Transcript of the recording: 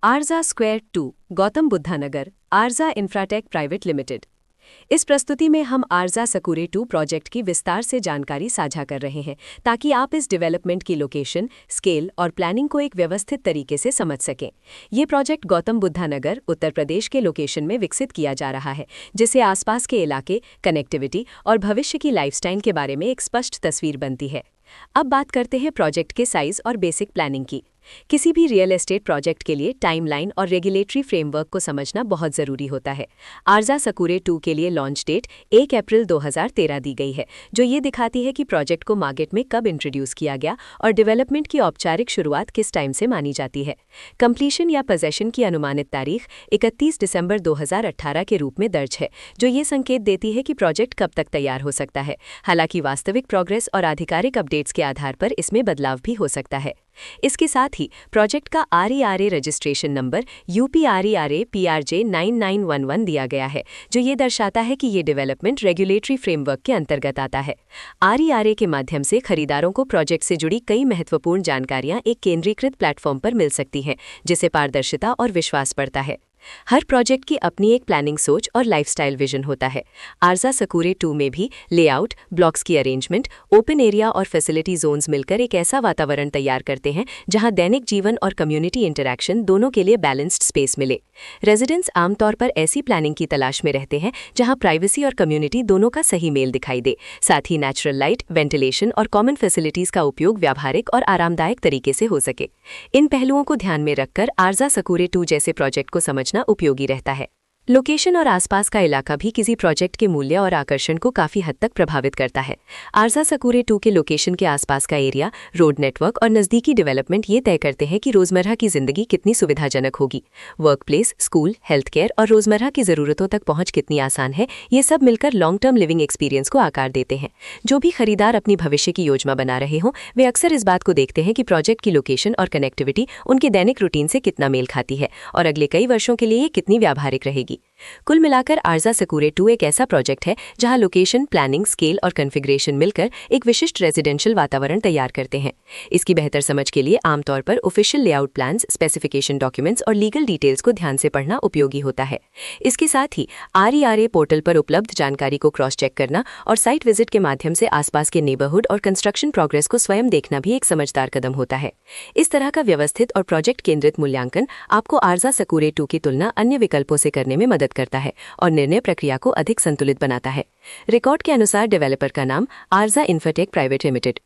आरजा square 2 Gautam Buddha नगर आरजा Infratech private limited. इस प्रस्तुति में हम आरजा सकूरे 2 प्रोजेक्ट की विस्तार से जानकारी साझा कर रहे हैं ताकि आप इस डेवलपमेंट की लोकेशन, स्केल और प्लानिंग को एक व्यवस्थित तरीके से समझ सकें। ये प्रोजेक्ट गौतम बुद्धा नगर, उत्तर प्रदेश के लोकेशन में विकसित किया जा रहा है, जिससे आसपास के इलाके, कनेक्टिविटी और भविष्य की लाइफस्टाइल के बारे में एक स्पष्ट तस्वीर बनती है। अब बात करते हैं प्रोजेक्ट के साइज और बेसिक प्लानिंग की। किसी भी रियल एस्टेट प्रोजेक्ट के लिए टाइमलाइन और रेगुलेटरी फ्रेमवर्क को समझना बहुत ज़रूरी होता है। आरजा सकूरे 2 के लिए लॉन्च डेट 1 अप्रैल 2013 दी गई है, जो ये दिखाती है कि प्रोजेक्ट को मार्केट में कब इंट्रोड्यूस किया गया और डेवलपमेंट की औपचारिक शुरुआत किस टाइम से मानी जाती है। कंप्लीशन या पोजेशन की अनुमानित तारीख 31 दिसंबर 2018 के रूप में दर्ज है, जो ये संकेत देती है कि प्रोजेक्ट कब तक तैयार हो सकता है। हालांकि वास्तविक प्रोग्रेस और आधिकारिक अपडेट्स के आधार पर इसमें बदलाव भी हो सकता है। इसके साथ ही प्रोजेक्ट का RERA registration number UPRERA PRJ 9911 दिया गया है, जो ये दर्शाता है कि ये डेवलपमेंट रेगुलेटरी फ्रेमवर्क के अंतर्गत आता है। RERA के माध्यम से खरीदारों को प्रोजेक्ट से जुड़ी कई महत्वपूर्ण जानकारियां एक केंद्रीकृत प्लेटफॉर्म पर मिल सकती हैं, जिससे पारदर्शिता और विश्वास बढ़ता है। हर प्रोजेक्ट की अपनी एक प्लानिंग सोच और लाइफस्टाइल विजन होता है। आरजा सकूरे 2 में भी लेआउट, ब्लॉक्स की अरेंजमेंट, ओपन एरिया और फैसिलिटी जोन्स मिलकर एक ऐसा वातावरण तैयार करते हैं जहां दैनिक जीवन और कम्युनिटी इंटरैक्शन दोनों के लिए बैलेंस्ड स्पेस मिले। रेजिडेंट्स आमतौर पर ऐसी प्लानिंग की तलाश में रहते हैं जहां प्राइवेसी और कम्युनिटी दोनों का सही मेल दिखाई दे, साथ ही नेचुरल लाइट, वेंटिलेशन और कॉमन फैसिलिटीज का उपयोग व्यावहारिक और आरामदायक तरीके से हो सके। इन पहलुओं को ध्यान में रखकर आरजा सकूरे 2 जैसे प्रोजेक्ट को समझना उपयोगी रहता है। लोकेशन और आसपास का इलाका भी किसी प्रोजेक्ट के मूल्य और आकर्षण को काफी हद तक प्रभावित करता है। आरजा सकूरे 2 के लोकेशन के आसपास का एरिया, रोड नेटवर्क और नज़दीकी डेवलपमेंट ये तय करते हैं कि रोजमर्रा की जिंदगी कितनी सुविधाजनक होगी। Work place, school, health care और रोजमर्रा की जरूरतों तक पहुंच कितनी आसान है, ये सब मिलकर लॉन्ग टर्म लिविंग एक्सपीरियंस को आकार देते हैं। जो भी खरीदार अपनी भविष्य की योजना बना रहे हों, वे अक्सर इस बात को देखते हैं कि प्रोजेक्ट की लोकेशन और कनेक्टिविटी उनके दैनिक रूटीन से कितना मेल खाती है और अगले कई वर्षों के लिए ये कितनी व्यावहारिक रहेगी। कुल मिलाकर आरजा सकूरे 2 एक ऐसा प्रोजेक्ट है जहां लोकेशन, प्लानिंग, स्केल और कॉन्फ़िगरेशन मिलकर एक विशिष्ट रेजिडेंशियल वातावरण तैयार करते हैं। इसकी बेहतर समझ के लिए आमतौर पर official layout plans, specification documents और लीगल डिटेल्स को ध्यान से पढ़ना उपयोगी होता है। इसके साथ ही RERA पोर्टल पर उपलब्ध जानकारी को क्रॉस चेक करना और साइट विजिट के माध्यम से आसपास के नेबरहुड और कंस्ट्रक्शन प्रोग्रेस को स्वयं देखना भी एक समझदार कदम होता है। इस तरह का व्यवस्थित और प्रोजेक्ट केंद्रित मूल्यांकन आपको आरजा सकूरे 2 की तुलना अन्य विकल्पों से करने में मदद करता है और निर्णय प्रक्रिया को अधिक संतुलित बनाता है। रिकॉर्ड के अनुसार डेवलपर का नाम आरजा इंफ्राटेक प्राइवेट लिमिटेड।